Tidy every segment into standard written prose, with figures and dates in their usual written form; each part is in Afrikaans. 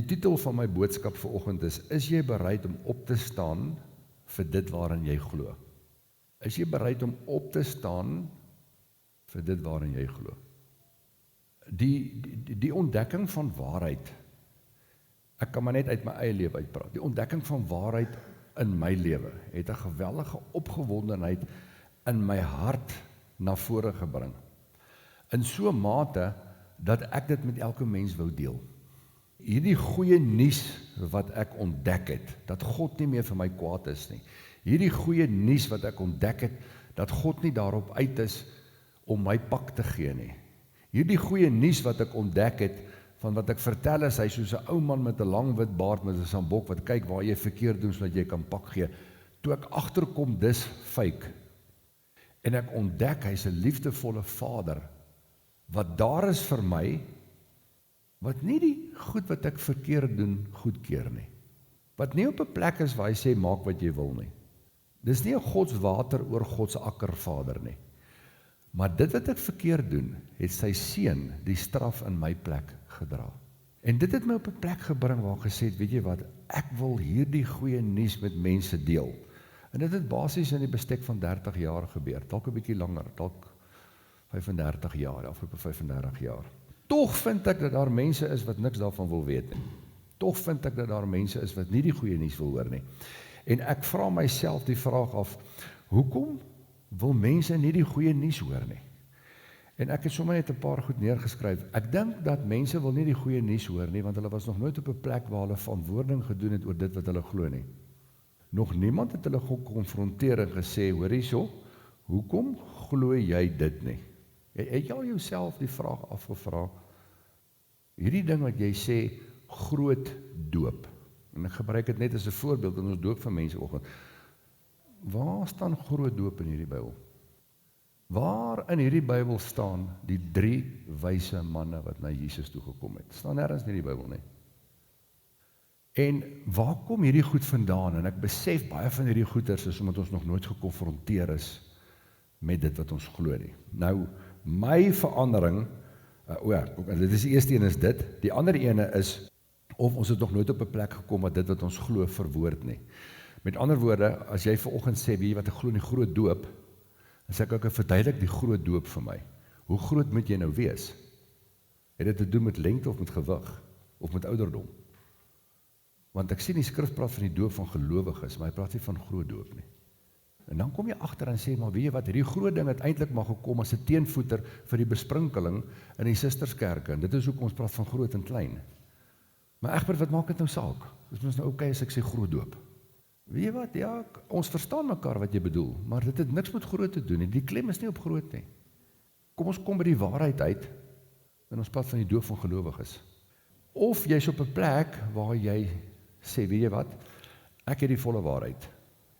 Die titel van my boodskap vanoggend is jy bereid om op te staan vir dit waarin jy glo? Is jy bereid om op te staan vir dit waarin jy glo? Die ontdekking van waarheid, ek kan maar net uit my eie lewe uitpraat, die ontdekking van waarheid in my lewe, het 'n geweldige opgewondenheid in my hart na vore gebring. In so 'n mate, dat ek dit met elke mens wou deel. Hierdie goeie nuus wat ek ontdek het, dat God nie meer vir my kwaad is nie. Hierdie goeie nuus wat ek ontdek het, dat God nie daarop uit is om my pak te gee nie. Hierdie goeie nuus wat ek ontdek het, van wat ek vertel is, hy soos 'n ou man met 'n lang wit baard met 'n sambok, wat kyk waar jy verkeerd doen, sodat jy kan pak gee. Toe ek agterkom, dis fake. En ek ontdek, hy's 'n liefdevolle vader, wat daar is vir my, wat nie die goed wat ek verkeerd doen, goedkeur nie. Wat nie op 'n plek is waar hy sê, maak wat jy wil nie. Dis nie 'n Gods water oor Gods akker vader nie. Maar dit wat ek verkeerd doen, het sy seun die straf in my plek gedra. En dit het my op 'n plek gebring waar ek gesê het, weet jy wat, ek wil hierdie goeie nuus met mense deel. En dit het basies in die bestek van 30 jaar gebeur, dalk 'n bietjie langer, dalk 35 jaar, afgelope 35 jaar. Tog vind ek dat daar mense is wat niks daarvan wil weet nie. Tog vind ek dat daar mense is wat nie die goeie nuus wil hoor nie. En ek vra myself die vraag af, hoekom wil mense nie die goeie nuus hoor nie? En ek het sommer net 'n paar goed neergeskryf. Ek dink dat mense wil nie die goeie nuus hoor nie, want hulle was nog nooit op 'n plek waar hulle verantwoording gedoen het oor dit wat hulle glo nie. Nog niemand het hulle gekonfronteer en gesê, hoor hierso, hoekom glo jy dit nie? Het jy al jouself die vraag afgevra, hierdie ding wat jy sê, groot doop, en ek gebruik dit net as 'n voorbeeld, in ons doop van mense oggend, waar staan groot doop in hierdie Bybel? Waar in hierdie Bybel staan die 3 wyse manne wat na Jesus toe gekom het? Staan nêrens in hierdie Bybel nie. En waar kom hierdie goed vandaan? En ek besef baie van hierdie goeders is omdat ons nog nooit gekonfronteer is met dit wat ons glo nie. Nou, my verandering, dit is die eerste een is dit, die ander ene is, of ons het nog nooit op 'n plek gekom wat dit wat ons glo verwoord nie. Met ander woorde, as jy vanoggend sê, weet jy wat ek glo in die groot doop, dan sê ek verduidelik die groot doop vir my. Hoe groot moet jy nou wees? Het dit te doen met lengte of met gewig, of met ouderdom? Want ek sien die skrif praat van die doop van gelowiges, maar hy praat nie van groot doop nie. En dan kom jy agter en sê, maar weet jy wat, hierdie groot ding het eintlik maar gekom as 'n teenvoeter vir die besprinkeling in die susterskerke, en dit is hoekom ons praat van groot en klein. Maar Egbert, wat maak dit nou saak? Dis mos nou oké as ek sê groot doop. Weet jy wat, ja, ons verstaan mekaar wat jy bedoel, maar dit het niks met groot te doen nie, die klem is nie op groot nie. Kom ons kom by die waarheid uit, en ons praat van die doop van gelowiges. Of jy's op 'n plek waar jy sê, weet jy wat, ek het die volle waarheid,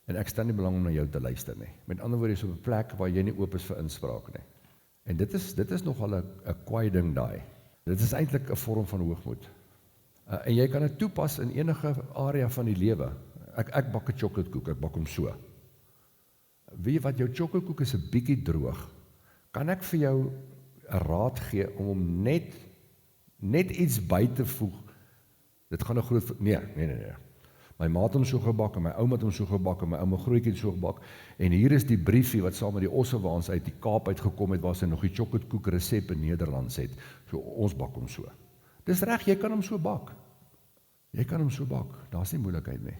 en ek stel nie belang om na jou te luister nie. Met ander woorde, jy's op 'n plek waar jy nie oop is vir inspraak nie. En dit is nogal 'n kwaai ding daai. Dit is eintlik 'n vorm van hoogmoed. En jy kan dit toepas in enige area van die lewe. Ek bak 'n chocoladekoek, ek bak hom so. Weet jy wat, jou chocoladekoek is 'n bietjie droog. Kan ek vir jou 'n raad gee om hom net iets by te voeg? Dit gaan 'n groot, nee. My ma het hom so gebak, en my ouma het hom so gebak, en my ouma grootjie het so gebak, en hier is die briefie wat saam met die ossewaans uit die Kaap uitgekom het, waar sy nog die chocoladekoek resep in Nederlands het. So, ons bak hom so. Dis reg, jy kan hom so bak. Jy kan hom so bak, daar's nie moeilikheid nie.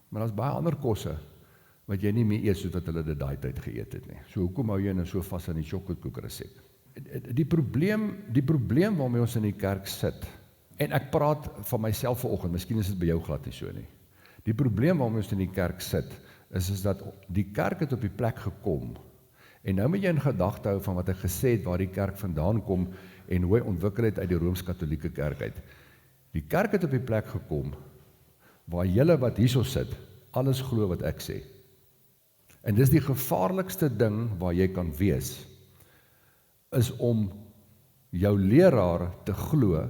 Maar daar's baie ander kosse wat jy nie meer eet soos wat hulle dit daai tyd geëet het nie. So hoekom hou jy nou so vas aan die chocoladekoek resep? Die probleem waarmee ons in die kerk sit, en ek praat van myself vanoggend, miskien is dit by jou glad nie so nie. Die probleem waarmee ons in die kerk sit, is dat die kerk het op die plek gekom, en nou moet jy in gedagte hou van wat ek gesê het, waar die kerk vandaan kom, en hoe hy ontwikkel het uit die Rooms-Katolieke kerk uit. Die kerk het op die plek gekom, waar julle wat hierso sit, alles glo wat ek sê. En dis die gevaarlikste ding waar jy kan wees, is om jou leraar te glo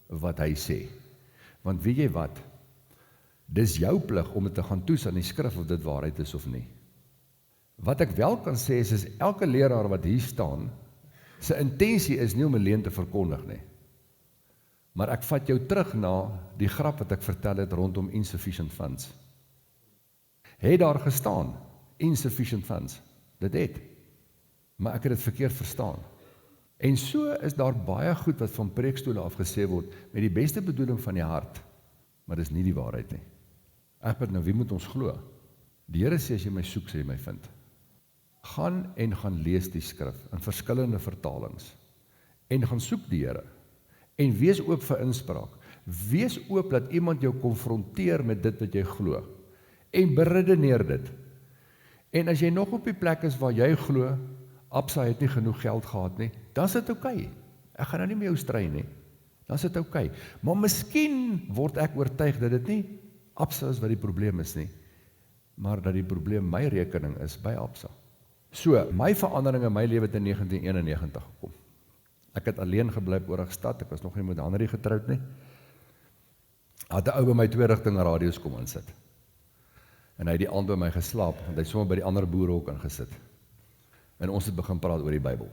wat hy sê. Want weet jy wat, dis jou plig om dit te gaan toets aan die skrif of dit waarheid is of nie. Wat ek wel kan sê is elke leraar wat hier staan, sy intensie is nie om 'n leuen te verkondig nie. Maar ek vat jou terug na die grap wat ek vertel het rondom insufficient funds. Het daar gestaan, insufficient funds, dit het, maar ek het dit verkeerd verstaan. En so is daar baie goed wat van preekstole af gesê word, met die beste bedoeling van die hart, maar dis nie die waarheid nie. Ek nou, wie moet ons glo? Die Here sê, as jy my soek, sê jy my vind. Gaan lees die skrif, in verskillende vertalings, en gaan soek die Here, en wees oop vir inspraak, wees oop dat iemand jou konfronteer met dit wat jy glo, en beredeneer dit. En as jy nog op die plek is waar jy glo, Absa het nie genoeg geld gehad nie, dan is dit oukei. Ek gaan nou nie met jou stry nie, dan is dit oukei. Maar miskien word ek oortuig dat dit nie Absa is wat die probleem is nie, maar dat die probleem my rekening is by Absa. So, my verandering in my lewe het in 1991 gekom. Ek het alleen gebly op Oorigstad, ek was nog nie met Henry getroud nie. Had 'n ou by my twee-rigting radio's kom insit. En hy het die aand by my geslaap, want hy het sommer by die ander boere ook ingesit. En ons het begin praat oor die Bybel,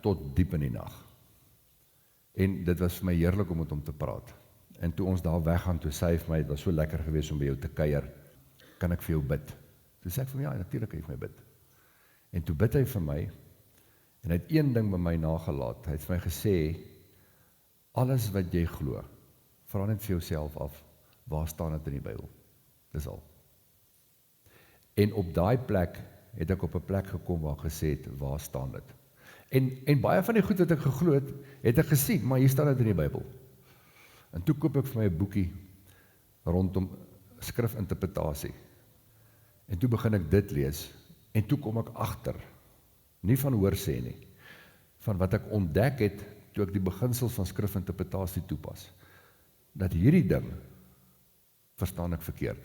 tot diep in die nag. En dit was vir my heerlik om met hom te praat. En toe ons daar weggaan, toe sê hy vir my, het was so lekker geweest om by jou te kuier, kan ek vir jou bid? Toe sê ek vir my, ja, natuurlijk kan jy vir my bid. En toe bid hy vir my, en hy het een ding by my nagelaat, hy het vir my gesê, alles wat jy glo, vra net vir jouself af, waar staan dit in die Bybel? Dis al. En op daai plek, het ek op 'n plek gekom waar ek gesê het, waar staan dit? En baie van die goed wat ek geglo het ek gesien, maar hier staan dit in die Bybel. En toe koop ek vir my 'n boekie rondom skrifinterpretasie. En toe begin ek dit lees, en toe kom ek agter, nie van hoor sê nie, van wat ek ontdek het, toe ek die beginsels van skrifinterpretasie toepas, dat hierdie ding, verstaan ek verkeerd.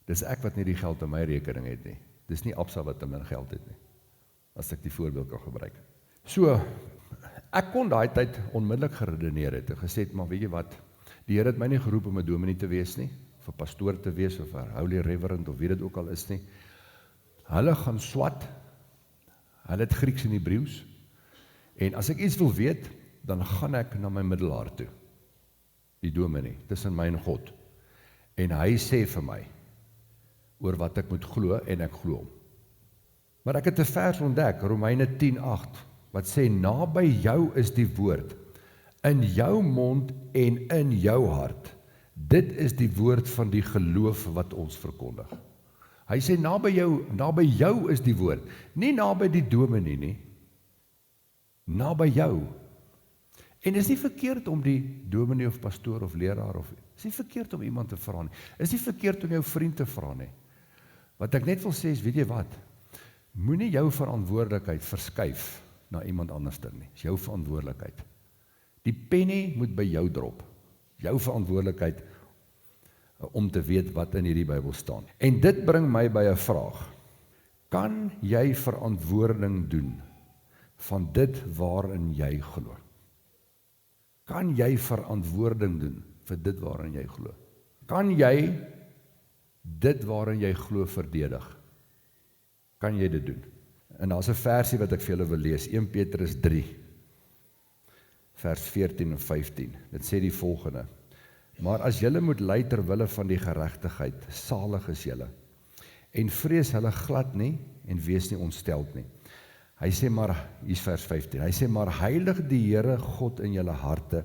Dis ek wat nie die geld in my rekening het nie. Dis nie Absa wat in my geld het nie, as ek die voorbeeld kan gebruik. So, ek kon daai tyd onmiddellik geredeneer het, en gesê, maar weet jy wat, die Here het my nie geroep om 'n dominee te wees nie, of 'n pastoor te wees, of 'n holy reverend, of wie dit ook al is nie. Hulle gaan swat, hulle het Grieks en Hebreëus, en as ek iets wil weet, dan gaan ek na my middelaar toe, die dominee, tussen my en God, en hy sê vir my, oor wat ek moet glo, en ek glo hom. Maar ek het 'n vers ontdek, Romeine 10:8, wat sê, naby jou is die woord, in jou mond en in jou hart. Dit is die woord van die geloof wat ons verkondig. Hy sê, naby jou is die woord, nie naby die dominee nie, naby jou. En is nie verkeerd om die dominee of pastoor of leraar, is nie verkeerd om iemand te vra nie, is nie verkeerd om jou vriend te vra nie. Wat ek net wil sê is, weet jy wat, moenie jou verantwoordelikheid verskuif na iemand anders nie, is jou verantwoordelikheid. Die penny moet by jou drop, jou verantwoordelikheid om te weet wat in hierdie Bybel staan. En dit bring my by 'n vraag, kan jy verantwoording doen van dit waarin jy glo? Kan jy verantwoording doen vir dit waarin jy glo? Kan jy dit waarin jy glo verdedig? Kan jy dit doen? En daar's 'n versie wat ek vir julle wil lees, 1 Petrus 3, vers 14 en 15. Dit sê die volgende, maar as julle moet ly ter wille van die geregtigheid, salig is julle, en vrees hulle glad nie, en wees nie ontsteld nie. Hy sê maar, hier's vers 15, hy sê maar heilig die Here God in julle harte,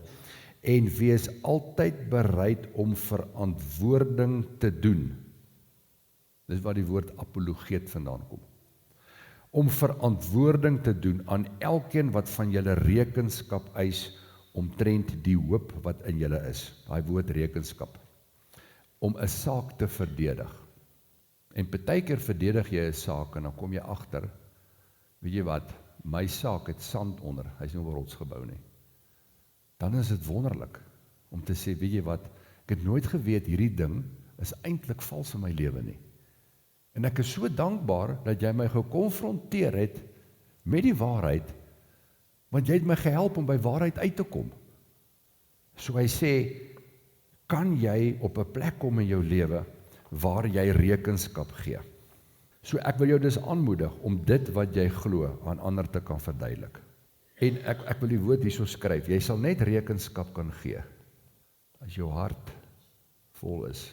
en wees altyd bereid om verantwoording te doen. Dis waar die woord apologeet vandaan kom. Om verantwoording te doen aan elkeen wat van julle rekenskap eis omtrent die hoop wat in julle is. Daai woord rekenskap. Om 'n saak te verdedig. En partykeer verdedig jy 'n saak en dan kom jy agter, weet jy wat, my saak het sand onder, hy is nie op 'n rots gebou nie. Dan is dit wonderlik om te sê, weet jy wat, ek het nooit geweet hierdie ding is eintlik vals in my lewe nie. En ek is so dankbaar dat jy my gekonfronteer het met die waarheid, want jy het my gehelp om by waarheid uit te kom. So hy sê, kan jy op 'n plek kom in jou lewe waar jy rekenskap gee? So ek wil jou dus aanmoedig om dit wat jy glo aan ander te kan verduidelik. En ek wil die woord hierso skryf, jy sal net rekenskap kan gee, as jou hart vol is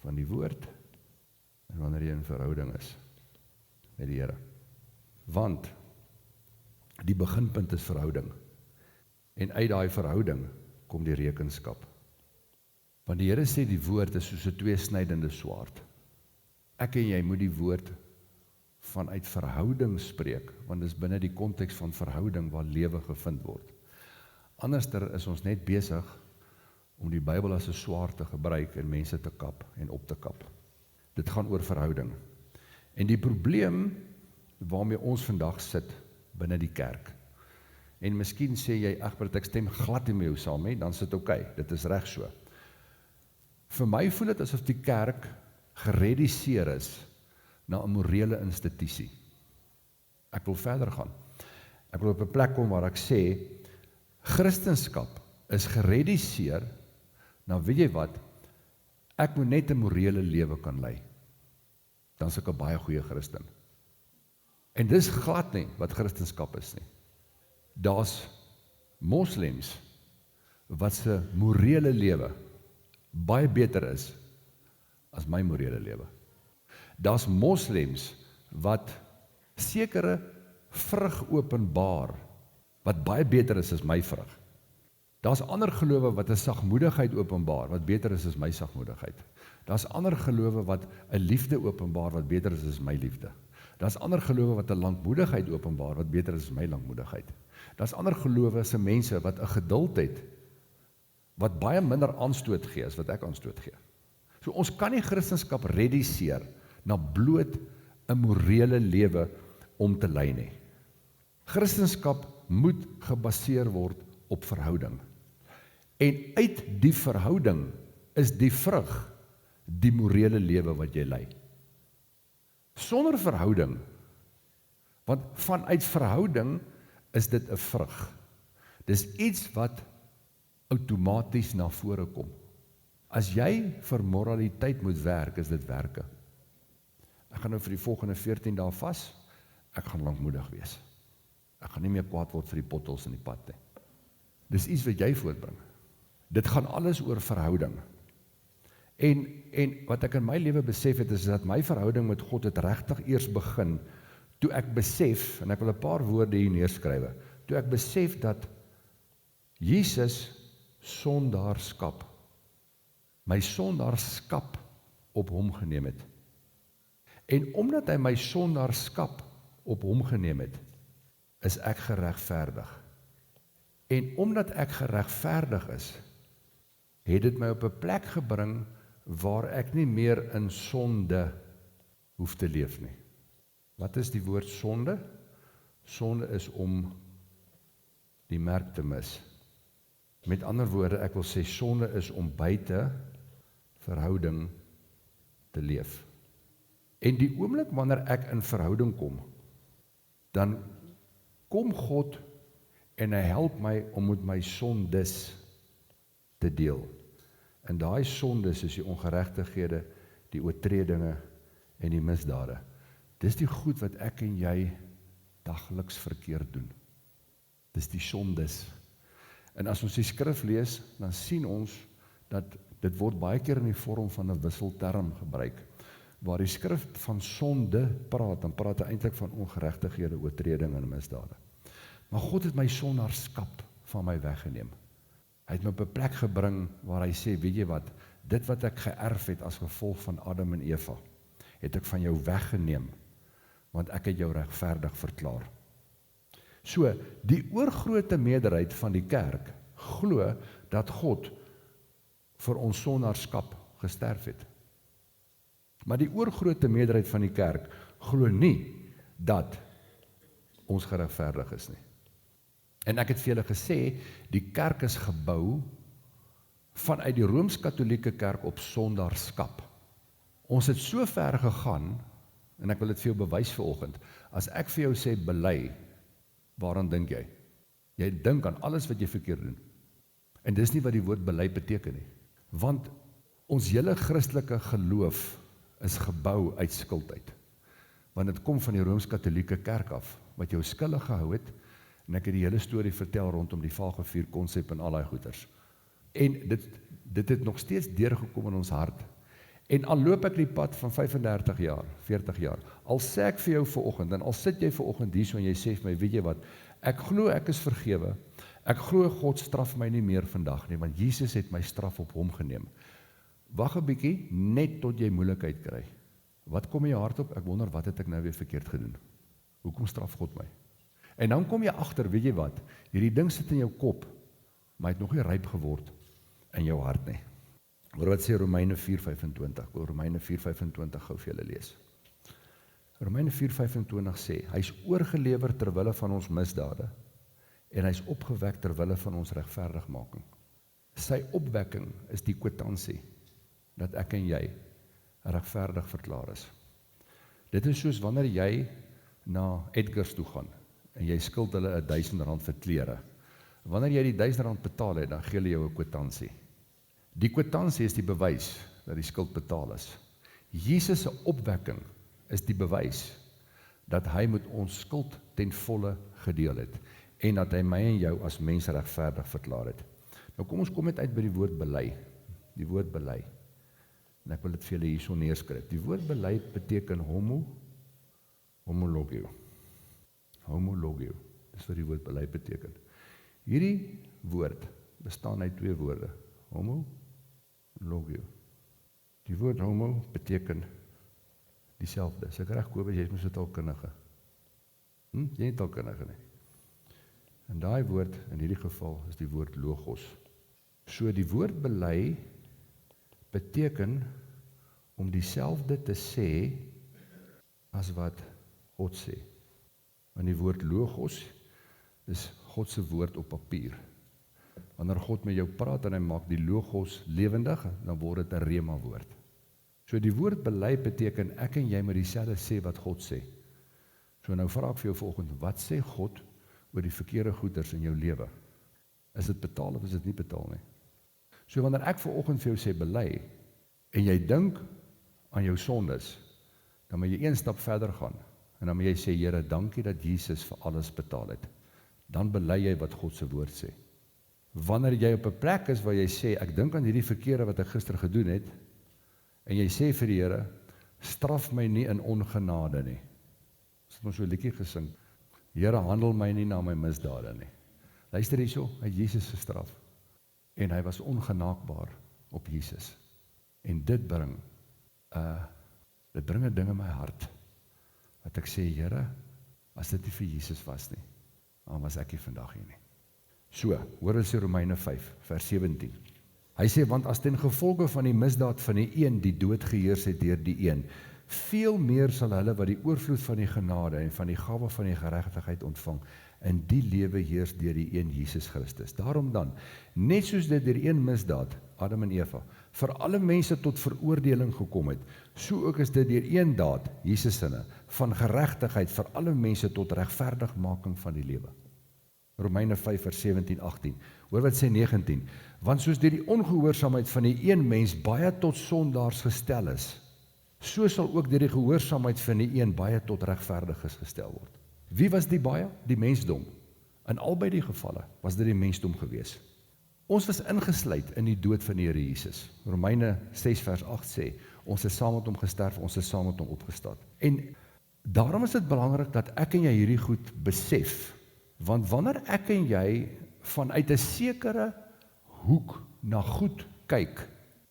van die woord, en wanneer jy in verhouding is met die Here. Want die beginpunt is verhouding. En uit daai verhouding kom die rekenskap. Want die Here sê die woord is soos 'n tweesnydende swaard. Ek en jy moet die woord vanuit verhouding spreek, want dis binne die konteks van verhouding waar lewe gevind word. Anderster is ons net besig om die Bybel as 'n swaard te gebruik en mense te kap en op te kap. Dit gaan oor verhouding. En die probleem waarmee ons vandag sit binne die kerk. En miskien sê jy, Egbert, ek stem glad nie met jou saam nie, dan sit oké, dit is reg so. Vir my voel dit asof die kerk gereduseer is na 'n morele institusie. Ek wil verder gaan. Ek wil op 'n plek kom waar ek sê, Christendom is gereduseer na, weet jy wat, ek moet net 'n morele lewe kan lei. Dan is ek 'n baie goeie Christen. En dis glad nie wat Christendom is nie. Daar's moslems wat se morele lewe baie beter is as my morele lewe. Daar's moslems wat sekere vrug openbaar wat baie beter is as my vrug. Daar's ander gelowe wat 'n sagmoedigheid openbaar wat beter is as my sagmoedigheid. Daar's ander gelowe wat 'n liefde openbaar wat beter is as my liefde. Daar's ander gelowe wat 'n lankmoedigheid openbaar wat beter is as my lankmoedigheid. Daar's ander gelowe se mense wat 'n geduld het wat baie minder aanstoot gee as wat ek aanstoot gee. So ons kan nie Christendom reduseer na bloot 'n morele lewe om te lei nie. Christendom moet gebaseer word op verhouding. En uit die verhouding is die vrug die morele lewe wat jy lei. Sonder verhouding, want vanuit verhouding is dit 'n vrug. Dis iets wat outomaties na vore kom. As jy vir moraliteit moet werk, is dit werke. Ek gaan nou vir die volgende 14 dae vas, ek gaan lankmoedig wees. Ek gaan nie meer kwaad word vir die pottels in die pad nie. Dis iets wat jy voortbring. Dit gaan alles oor verhouding. En wat ek in my lewe besef het, is dat my verhouding met God het regtig eers begin, toe ek besef, en ek wil 'n paar woorde hier neerskrywe, toe ek besef dat Jesus sondaarskap, my sondaarskap op hom geneem het. En omdat hy my sondaarskap op hom geneem het, is ek geregverdig. En omdat ek geregverdig is, het dit my op 'n plek gebring waar ek nie meer in sonde hoef te leef nie. Wat is die woord sonde? Sonde is om die merk te mis. Met ander woorde, ek wil sê sonde is om buite verhouding te leef. En die oomblik wanneer ek in verhouding kom, dan kom God en hy help my om met my sondes te deel. En daai sondes is die ongeregtighede, die oortredinge en die misdade. Dis die goed wat ek en jy dagliks verkeerd doen. Dis die sondes. En as ons die skrif lees, dan sien ons dat dit word baie keer in die vorm van 'n wisselterm gebruik. Waar die skrif van sonde praat, dan praat hy eintlik van ongeregtighede, oortredinge en misdade. Maar God het my sondaarskap van my weggeneem. Hy het my op 'n plek gebring waar hy sê, weet jy wat, dit wat ek geërf het as gevolg van Adam en Eva, het ek van jou weggeneem, want ek het jou regverdig verklaar. So, die oorgrootste meerderheid van die kerk glo dat God vir ons sondaarskap gesterf het. Maar die oorgrootste meerderheid van die kerk glo nie dat ons geregverdig is nie. En ek het vir julle gesê, die kerk is gebou vanuit die Rooms-Katolieke kerk op sondaarskap. Ons het so ver gegaan, en ek wil dit vir jou bewys vanoggend, as ek vir jou sê bely, waaraan dink jy? Jy dink aan alles wat jy verkeerd doen. En dis nie wat die woord bely beteken nie. Want ons hele Christelike geloof is gebou uit skuld uit. Want dit kom van die Rooms-Katolieke kerk af, wat jou skuldig gehou het, En ek het die hele storie vertel rondom die Vagevuur konsep en al daai goeters. En dit het nog steeds deurgekom in ons hart. En al loop ek die pad van 35 jaar, 40 jaar, al sê ek vir jou vanoggend, en al sit jy vanoggend hier so en jy sê vir my, weet jy wat, ek glo ek is vergewe, ek glo God straf my nie meer vandag nie, want Jesus het my straf op hom geneem. Wag 'n bietjie, net tot jy moeilikheid kry. Wat kom in jou hart op? Ek wonder, wat het ek nou weer verkeerd gedoen? Hoekom straf God my? En dan kom jy agter, weet jy wat, hierdie ding sit in jou kop, maar het nog nie ryp geword in jou hart nie. Hoor wat sê Romeine 4:25, ek wil Romeine 4:25 gou vir julle lees. Romeine 4:25 sê, hy is oorgelewer ter wille van ons misdade, en hy is opgewek ter wille van ons regverdigmaking. Sy opwekking is die kwitansie, dat ek en jy regverdig verklaar is. Dit is soos wanneer jy na Edgars toe gaan, en jy skuld hulle R1000 vir klere. Wanneer jy die R1000 betaal het, dan gee hulle jou 'n kwitansie. Die kwitansie is die bewys dat die skuld betaal is. Jesus se opwekking is die bewys dat hy met ons skuld ten volle gedeel het en dat hy my en jou as mens regverdig verklaar het. Nou kom ons kom net uit by die woord bely. Die woord bely. En ek wil dit vir julle hierso neerskryf. Die woord bely beteken homologio. Homologio. Dis wat die woord bely beteken. Hierdie woord bestaan uit twee woorde. Homologio. Die woord homo beteken dieselfde. Is ek reg, Kobus, jy is mos 'n taalkundige. Jy nie taalkundige nie. En daai woord, in hierdie geval, is die woord logos. So die woord bely beteken om dieselfde te sê as wat God sê. Want die woord logos is God se woord op papier. Wanneer God met jou praat en hy maak die logos lewendig, dan word dit 'n rema woord. So die woord bely beteken ek en jy moet dieselfde sê wat God sê. So nou vra ek vir jou vanoggend, wat sê God oor die verkeerde goeders in jou lewe? Is dit betaal of is dit nie betaal nie? So wanneer ek vanoggend vir jou sê bely, en jy dink aan jou sondes, dan moet jy een stap verder gaan, en dan moet jy sê, Here, dankie dat Jesus vir alles betaal het. Dan bely jy wat God se woord sê. Wanneer jy op 'n plek is waar jy sê, ek dink aan hierdie verkeerde wat ek gister gedoen het, en jy sê vir die Here, straf my nie in ongenade nie. Ons het ons so 'n liedjie gesing, Here, handel my nie na my misdade nie. Luister hierso, hy het Jesus gestraf, en hy was ongenaakbaar op Jesus. En dit bring 'n ding in my hart, wat ek sê, Here, as dit nie vir Jesus was nie, dan was ek nie vandag hier nie. So, hoor ons in Romeine 5, vers 17. Hy sê, want as ten gevolge van die misdaad van die een die dood geheers het deur die een, veel meer sal hulle wat die oorvloed van die genade en van die gawe van die geregtigheid ontvang, in die lewe heers deur die een Jesus Christus. Daarom dan, net soos dit deur een misdaad, Adam en Eva, vir alle mense tot veroordeling gekom het, so ook is dit deur een daad, Jesus sinne, van geregtigheid vir alle mense tot regverdigmaking van die lewe. Romeine 5 vers 17-18. Hoor wat sê 19. Want soos deur die ongehoorsaamheid van die een mens baie tot sondaars gestel is, so sal ook deur die gehoorsaamheid van die een baie tot regverdiges gestel word. Wie was die baie? Die mensdom. In albei die gevalle was dit die mensdom gewees. Ons was ingesluit in die dood van die Here Jesus. Romeine 6 vers 8 sê, ons is saam met hom gesterf, ons is saam met hom opgestaan. En daarom is dit belangrik dat ek en jy hierdie goed besef, want wanneer ek en jy vanuit 'n sekere hoek na goed kyk,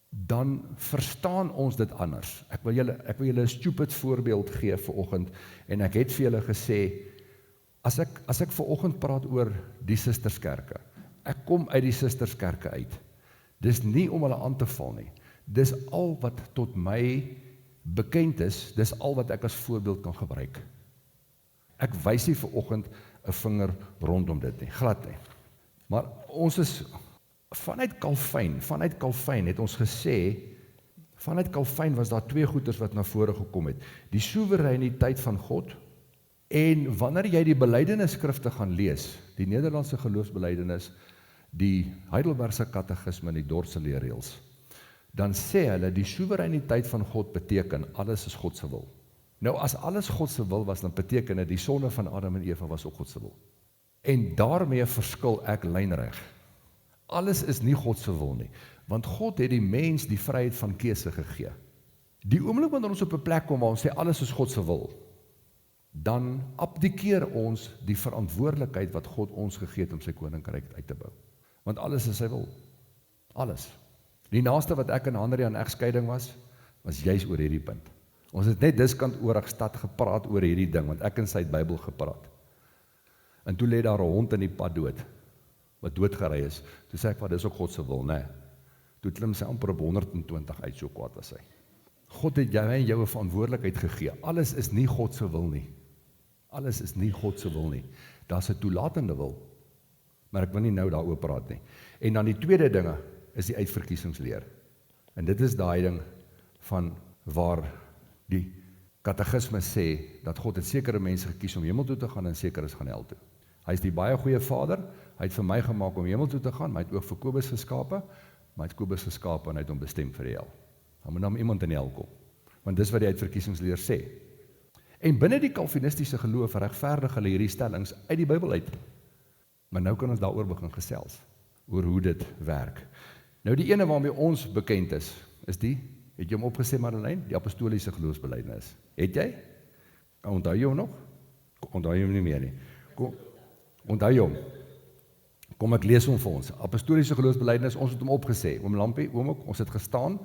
dan verstaan ons dit anders. Ek wil julle 'n stupid voorbeeld gee vanoggend, en ek het vir julle gesê, as ek vanoggend praat oor die sisterskerke, ek kom uit die sisterskerke uit. Dis nie om hulle aan te val nie. Dis al wat tot my bekend is, dis al wat ek as voorbeeld kan gebruik. Ek wys nie vanoggend 'n vinger rondom dit nie, glad nie. Maar ons is vanuit Calvin het ons gesê, vanuit Calvin was daar twee goeters wat na vore gekom het. Die soewereiniteit van God, en wanneer jy die belydenisskrifte gaan lees, die Nederlandse geloofsbelydenis, die Heidelbergse katekisme en die Dordtse leerreëls, dan sê hulle, die soewereiniteit van God beteken, alles is God se wil. Nou as alles God se wil was, dan beteken dit, die sonde van Adam en Eva was ook God se wil. En daarmee verskil ek lynreg. Alles is nie God se wil nie, want God het die mens die vryheid van keuse gegee. Die oomblik wanneer ons op 'n plek kom waar ons sê alles is God se wil, dan abdikeer ons die verantwoordelikheid wat God ons gegee het om sy koninkryk uit te bou. Want alles is sy wil. Alles. Die naaste wat ek en Henry aan egskeiding was juis oor hierdie punt. Ons het net diskant oor stad gepraat oor hierdie ding, want ek en sy het Bybel gepraat. En toe lê daar 'n hond in die pad dood, wat doodgery is. Toe sê ek, wat dis ook God se wil, né? Toe klim sy amper op 120 uit, so kwaad was sy. God het jou en jou 'n verantwoordelikheid gegee. Alles is nie God se wil nie. Alles is nie God se wil nie. Daar's 'n toelatende wil. Maar ek wil nie nou daaroor praat nie. En dan die tweede dinge is die uitverkiesingsleer. En dit is daai ding van waar die katekisme sê dat God het sekere mense gekies om hemel toe te gaan en sekeres gaan hel toe. Hy is die baie goeie Vader. Hy het vir my gemaak om hemel toe te gaan, maar hy het ook vir Kobus geskape, maar hy het Kobus geskape en hy het hom bestem vir die hel. Dan moet nou iemand in die hel kom. Want dis wat die uitverkiesingsleer sê. En binne die kalvinistiese geloof regverdig hulle hierdie stellings uit die Bybel uit. Maar nou kan ons daaroor begin gesels, oor hoe dit werk. Nou die ene waarmee ons bekend is die, het jy hom opgesê Marlene, die apostoliese geloofsbelijdenis. Het jy? Onthou jy hom nog? Onthou jy hom nie meer nie. Onthou jy hom? Kom ek lees hom vir ons. Apostoliese geloofsbelijdenis, ons het hom opgesê. Oom Lampie, oom ook, ons het gestaan,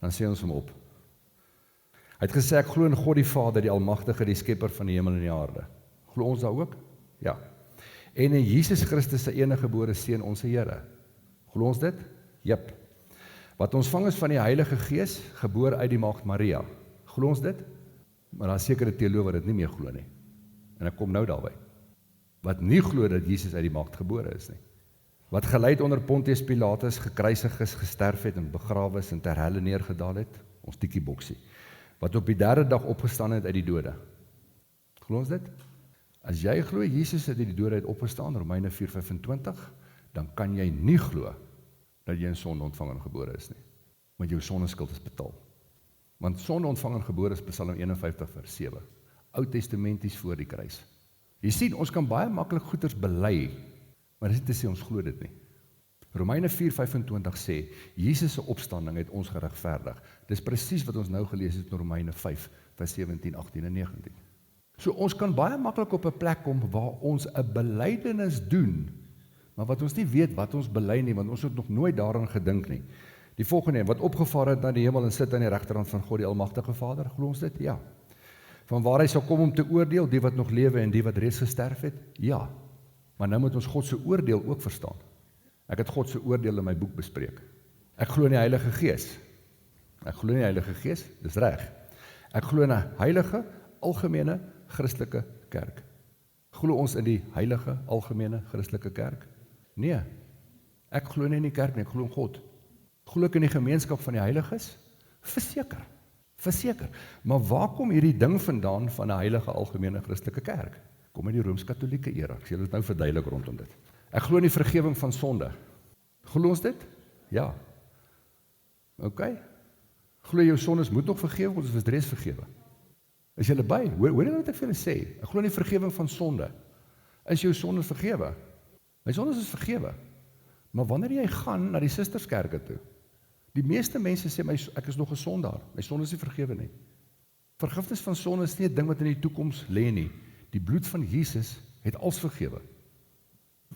dan sê ons hom op. Hy het gesê, ek glo in God die Vader, die Almagtige, die skepper van die hemel en die aarde. Glo ons daar ook? Ja. En in Jesus Christus se enige gebore seun, ons Here. Glo ons dit? Jep. Wat ontvang is van die Heilige Gees, gebore uit die maagd Maria. Glo ons dit? Maar daar is sekere teoloë wat dit nie meer glo nie. En ek kom nou daarby. Wat nie glo dat Jesus uit die maagd gebore is nie. Wat gelei onder Pontius Pilatus, gekruisig is, gesterf het en begrawe is en ter helle neergedaal het, ons tikkie boksie. Wat op die derde dag opgestaan het uit die dode. Glo ons dit? As jy glo Jesus het uit die dode uit opgestaan, Romeine 4:25, dan kan jy nie glo dat jy in sonde ontvang en gebore is nie. Want jou sondeskuld is betaal. Want sonde ontvang en gebore is Psalm 51:7. Oud-testamenties voor die kruis. Jy sien, ons kan baie maklik goeders bely, maar dis nie te sê ons glo dit nie. Romeine 4:25 sê, Jesus se opstanding het ons geregverdig. Dis presies wat ons nou gelees het in Romeine 5:17, 18 en 19. So ons kan baie maklik op 'n plek kom waar ons 'n belydenis doen, maar wat ons nie weet wat ons bely nie, want ons het nog nooit daaraan gedink nie. Die volgende, wat opgevaar het na die hemel en sit aan die regterhand van God die Almagtige Vader, glo ons dit? Ja. Van waar hy sal kom om te oordeel, die wat nog lewe en die wat reeds gesterf het? Ja. Maar nou moet ons God se oordeel ook verstaan. Ek het God se oordeel in my boek bespreek. Ek glo in die Heilige Gees. Ek glo in die Heilige Gees, dis reg. Ek glo in 'n heilige, algemene, Christelike kerk. Glo ons in die heilige, algemene, Christelike kerk? Nee. Ek glo nie in die kerk nie, ek glo in God. Glo ek in die gemeenskap van die heiliges? Verseker. Verseker. Maar waar kom hierdie ding vandaan van 'n heilige, algemene, Christelike kerk? Kom in die Rooms-Katolieke era. Ek sê dit nou verduidelik rondom dit. Ek glo in die vergewing van sonde. Glo ons dit? Ja. OK. Glo jou sondes moet nog vergewe, ons is reeds vergewe. Is julle by? Hoor jy wat ek vir julle sê? Ek glo in die vergewing van sonde. Is jou sondes vergewe? My sondes is vergewe. Maar wanneer jy gaan na die susterskerke toe, die meeste mense sê, ek is nog 'n sondaar, my sonde is nie vergewe nie. Vergifnis van sonde is nie 'n ding wat in die toekoms lê nie. Die bloed van Jesus het alles vergewe.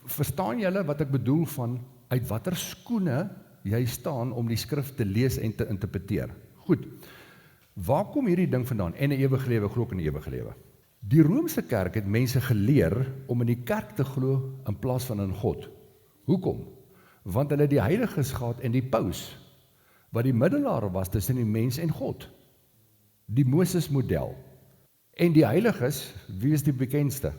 Verstaan julle wat ek bedoel van uit watter skoene jy staan om die skrif te lees en te interpreteer? Goed. Waar kom hierdie ding vandaan? En 'n ewige lewe, glo ek in 'n ewige lewe. Die Romeinse kerk het mense geleer om in die kerk te glo in plaas van in God. Hoekom? Want hulle die heiliges gehad en die paus, wat die middelaar was tussen die mens en God. Die Moses model. En die heiliges, wie is die bekendste?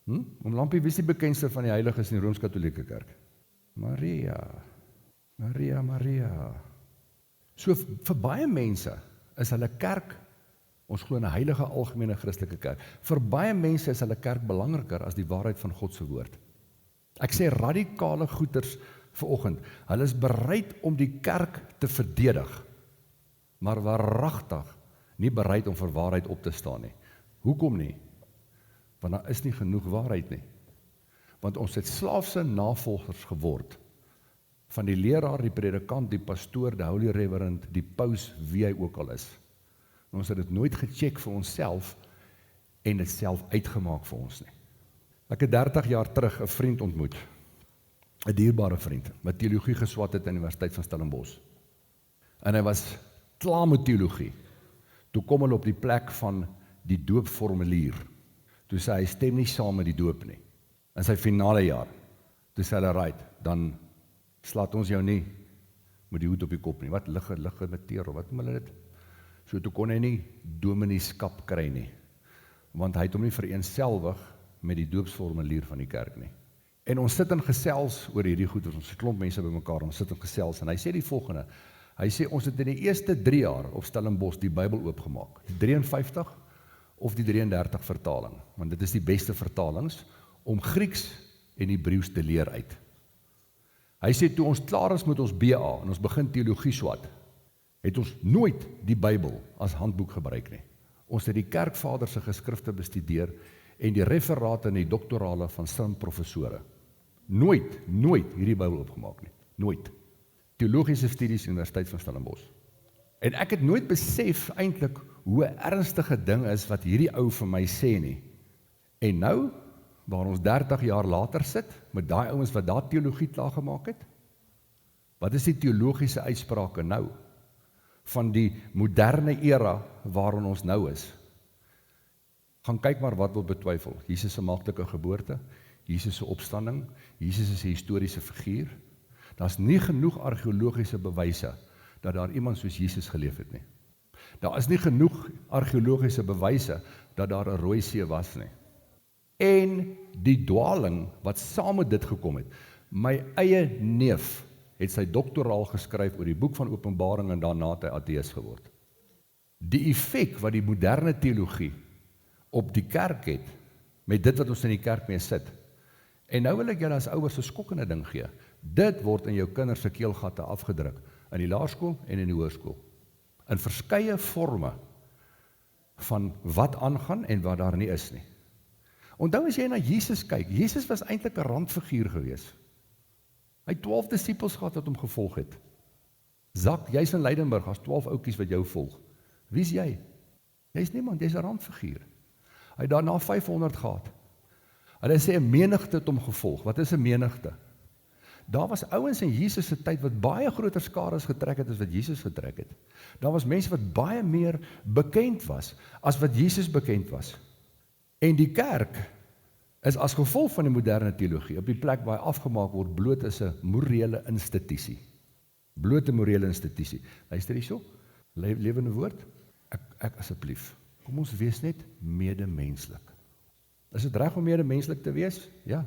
Oom Lampie, wie is die bekendste van die heiliges in die Rooms-Katolieke kerk? Maria. So vir baie mense is hulle kerk, ons glo in 'n heilige algemene Christelike kerk. Vir baie mense is hulle kerk belangriker as die waarheid van God se woord. Ek sê radikale goeters vanoggend. Hulle is bereid om die kerk te verdedig, maar waaragtig nie bereid om vir waarheid op te staan nie. Hoekom nie? Want daar is nie genoeg waarheid nie. Want ons het slaafse navolgers geword, van die leraar, die predikant, die pastoor, die holy reverend, die paus, wie hy ook al is. En ons het dit nooit gecheck vir onsself, en dit self uitgemaak vir ons nie. Ek het 30 jaar terug 'n vriend ontmoet, 'n dierbare vriend, wat teologie geswat het aan die Universiteit van Stellenbosch. En hy was klaar met teologie. Toe kom hulle op die plek van die doopformulier. Toe sê hy stem nie saam met die doop nie. In sy finale jaar. Toe sê hulle, right, dan slaat ons jou nie met die hoed op die kop nie. Wat ligge met teer, wat noem hulle dit? So toe kon hy nie dominieschap kry nie. Want hy het hom nie vereenselwig met die doopsformulier van die kerk nie. En ons sit in gesels oor hierdie goed, ons het 'n klomp mense bymekaar, ons sit in gesels, en hy sê die volgende, hy sê, ons het in die eerste 3 jaar op Stellenbosch die Bybel oopgemaak, die 53 of die 33 vertaling, want dit is die beste vertalings, om Grieks en Hebreeus te leer uit. Hy sê, toe ons klaar is met ons BA, en ons begin teologie swat, het ons nooit die Bybel as handboek gebruik nie. Ons het die kerkvader se geskrifte bestudeer, en die referate en die doktorale van sin professore. Nooit hierdie Bybel opgemaak nie. Nooit. Teologiese studies Universiteit van Stellenbosch. En ek het nooit besef eintlik hoe 'n ernstige ding is wat hierdie ou vir my sê nie. En nou, waar ons 30 jaar later sit, met daai ouens wat daar teologie klaar gemaak het, wat is die teologiese uitsprake nou? Van die moderne era waarin ons nou is. Gaan kyk maar wat wil betwyfel. Jesus se maagtelike geboorte, Jesus se opstanding, Jesus is 'n historiese figuur. Daar's nie genoeg argeologiese bewyse dat daar iemand soos Jesus geleef het nie. Daar is nie genoeg argeologiese bewyse dat daar 'n Rooi See was nie. En die dwaling wat saam met dit gekom het, my eie neef het sy doktoraal geskryf oor die boek van Openbaring en daarna het hy ateïs geword. Die effek wat die moderne teologie op die kerk het, met dit wat ons in die kerk mee sit. En nou wil ek julle as ouers 'n skokkende ding gee. Dit word in jou kinders se keelgatte afgedruk, in die laerskool en in die hoërskool. In verskeie forme van wat aangaan en wat daar nie is nie. Onthou as jy na Jesus kyk, Jesus was eintlik 'n randfiguur gewees. Hy het 12 disippels gehad wat hom gevolg het. Zak, jy's in Leidenburg, as 12 ouetjies wat jou volg. Wie's jy? Jy's niemand, jy's 'n randfiguur. Hy het daarna 500 gehad. Hulle sê 'n menigte het hom gevolg. Wat is 'n menigte? Daar was ouens in Jesus se tyd wat baie groter skares getrek het as wat Jesus getrek het. Daar was mense wat baie meer bekend was as wat Jesus bekend was. En die kerk is as gevolg van die moderne teologie op die plek waar hy afgemaak word bloot as 'n morele institusie. Bloot 'n morele institusie. Luister hierso, lewende woord. Ek asseblief. Kom ons wees net medemenslik. Is dit reg om medemenslik te wees? Ja.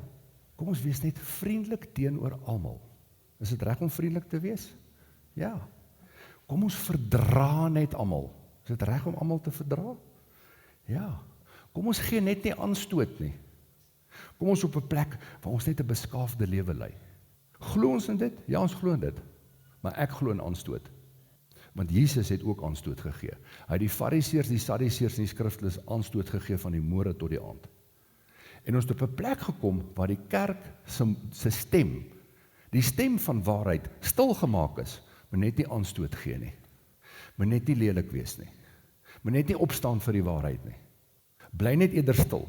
Kom ons wees net vriendelik teenoor almal. Is dit reg om vriendelik te wees? Ja. Kom ons verdra net almal. Is dit reg om almal te verdra? Ja. Kom ons gee net nie aanstoot nie. Kom ons op 'n plek waar ons net 'n beskaafde lewe lei. Glo ons in dit? Ja, ons glo in dit. Maar ek glo in aanstoot. Want Jesus het ook aanstoot gegee. Hy het die Fariseërs, die Sadduseërs en die skrifteles aanstoot gegee van die môre tot die aand. En ons het op 'n plek gekom waar die kerk se stem, die stem van waarheid, stil gemaak is, maar net nie aanstoot gee nie. Maar net nie lelik wees nie. Maar net nie opstaan vir die waarheid nie. Bly net eerder stil.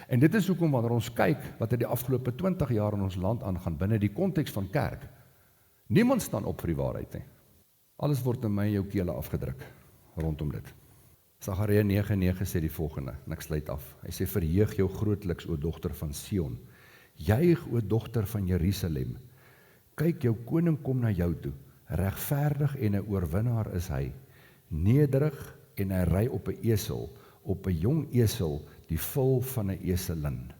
En dit is hoekom wanneer ons kyk wat het die afgelope 20 jaar in ons land aangaan binne die konteks van kerk, niemand staan op vir die waarheid nie. Alles word in my en jou kele afgedruk rondom dit. Sagaria 9:9 sê die volgende, en ek sluit af. Hy sê, verheug jou grootliks, o dogter van Sion. Juig, o dogter van Jerusalem. Kyk, jou koning kom na jou toe. Regverdig en 'n oorwinnaar is hy. Nederig en hy ry op 'n esel, op 'n jong esel, die vul van 'n eselin.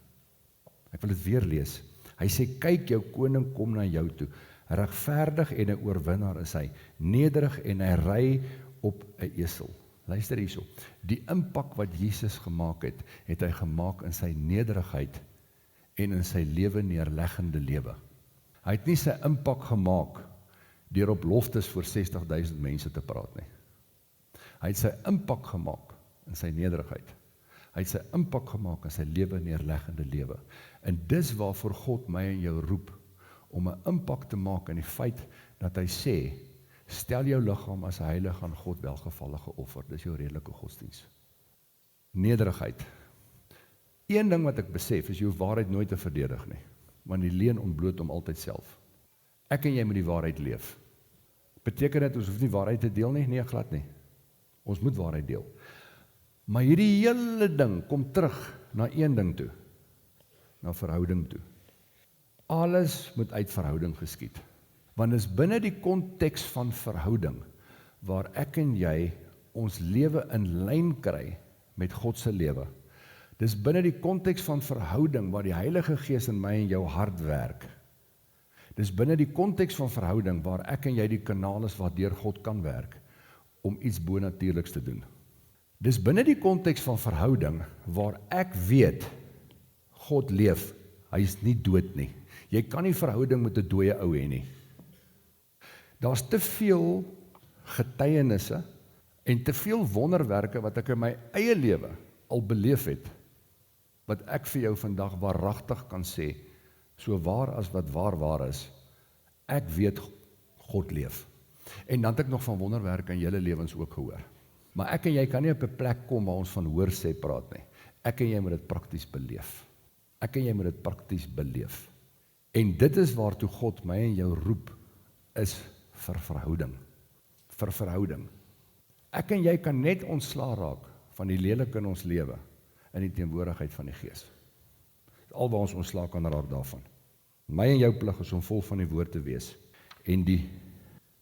Ek wil dit weer lees. Hy sê, kyk, jou koning kom na jou toe. Regverdig en 'n oorwinnaar is hy. Nederig en hy ry op 'n esel. Luister hierso. Die impak wat Jesus gemaak het, het hy gemaak in sy nederigheid en in sy lewe neerleggende lewe. Hy het nie sy impak gemaak deur op loftes voor 60,000 mense te praat nie. Hy het sy impak gemaak in sy nederigheid. Hy het sy impak gemaak in sy lewe, neerleggende lewe. En dis waarvoor God my en jou roep, om 'n impak te maak in die feit dat hy sê, stel jou liggaam as heilig aan God welgevallige offer. Dis jou redelike godsdiens. Nederigheid. Een ding wat ek besef, is jy hoef waarheid nooit te verdedig nie, want die leuen ontbloot hom altyd self. Ek en jy moet die waarheid leef. Beteken dit, ons hoef nie waarheid te deel nie? Nee, glad nie. Ons moet waarheid deel. Maar hierdie hele ding kom terug na een ding toe, na verhouding toe. Alles moet uit verhouding geskied. Want dis binne die konteks van verhouding, waar ek en jy ons lewe in lyn kry met God se lewe. Dis binne die konteks van verhouding, waar die Heilige Gees in my en jou hart werk. Dis binne die konteks van verhouding, waar ek en jy die kanaal is waardeur God kan werk, om iets bonatuurliks te doen. Dis binne die konteks van verhouding, waar ek weet, God leef, hy is nie dood nie. Jy kan nie verhouding met 'n dooie ou hê nie. Daar's te veel getuienisse, en te veel wonderwerke, wat ek in my eie lewe al beleef het, wat ek vir jou vandag waaragtig kan sê, so waar as wat waar is, ek weet God leef. En dan het ek nog van wonderwerke in julle lewens ook gehoor. Maar ek en jy kan nie op 'n plek kom waar ons van hoor sê praat nie. Ek en jy moet dit prakties beleef. Ek en jy moet dit prakties beleef. En dit is waartoe God my en jou roep, is vir verhouding. Vir verhouding. Ek en jy kan net ontslaa raak van die lelike in ons lewe, in die teenwoordigheid van die Gees. Al waar ons ontslaa kan raak daarvan. My en jou plig is om vol van die woord te wees, en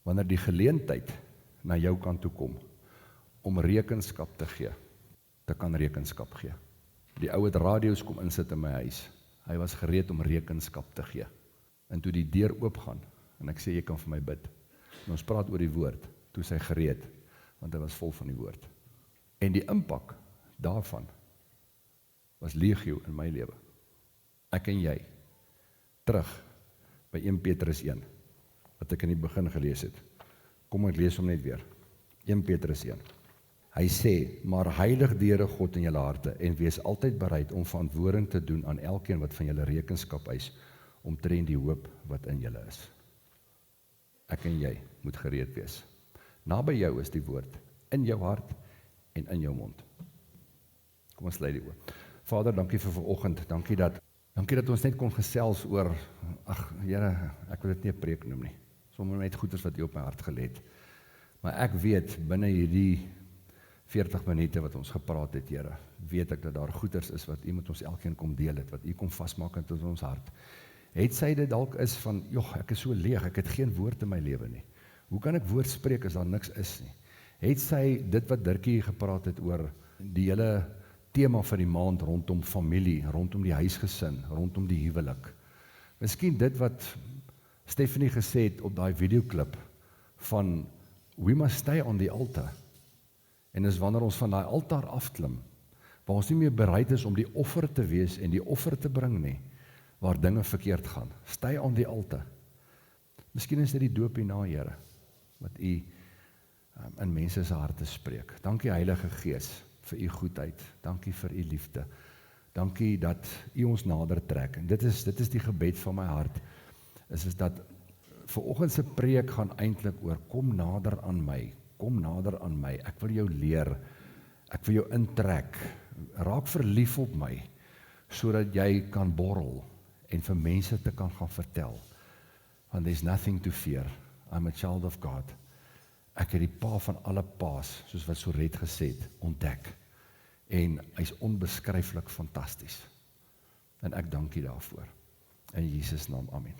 wanneer die geleentheid na jou kant toe kom, om rekenskap te gee, te kan rekenskap gee. Die ou het radio's kom insit in my huis, hy was gereed om rekenskap te gee, en toe die deur oopgaan, en ek sê, jy kan vir my bid, en ons praat oor die woord, toe sy gereed, want hy was vol van die woord, en die impak daarvan, was legio in my lewe, ek en jy, terug, by 1 Petrus 1, wat ek in die begin gelees het, kom ek lees hom net weer, 1 Petrus 1, hy sê, maar heilig die Here God in julle harte, en wees altyd bereid om verantwoording te doen aan elkeen wat van julle rekenskap eis, omtrent die hoop wat in julle is. Ek en jy moet gereed wees. Naby jou is die woord, in jou hart en in jou mond. Kom ons lei die oop. Vader, dankie vir vanoggend, dankie dat ons net kon gesels oor, Here, ek wil dit nie 'n preek noem nie, sommer net goeders wat U op my hart gelê het. Maar ek weet, binne hierdie 40 minute wat ons gepraat het, Here, weet ek dat daar goeders is wat U met ons elkeen kom deel het, wat U kom vasmaak in ons hart. Het sy dit dalk is van, joh, ek is so leeg, ek het geen woord in my lewe nie. Hoe kan ek woord spreek as daar niks is nie? Het sy dit wat Dirkie gepraat het oor die hele tema van die maand rondom familie, rondom die huisgesin, rondom die huwelik. Miskien dit wat Stephanie gesê het op daai videoklip van we must stay on the altar. En dis wanneer ons van daai altaar afklim, waar ons nie meer bereid is om die offer te wees en die offer te bring nie, waar dinge verkeerd gaan. Stay on the altar. Miskien is dit die doop hierna, Here, wat U in mense se harte spreek. Dankie Heilige Gees vir U goedheid. Dankie vir U liefde. Dankie dat U ons nader trek. En dit is die gebed van my hart, is dat vanoggend se preek gaan eintlik oor, kom nader aan my, kom nader aan my, ek wil jou leer, ek wil jou intrek, raak verlief op my, sodat jy kan borrel, en vir mense te kan gaan vertel, want there's nothing to fear, I'm a child of God, ek het die pa van alle paas, soos wat Soret gesê het, ontdek, en hy's onbeskryflik fantasties, en ek dank U daarvoor, in Jesus naam, amen.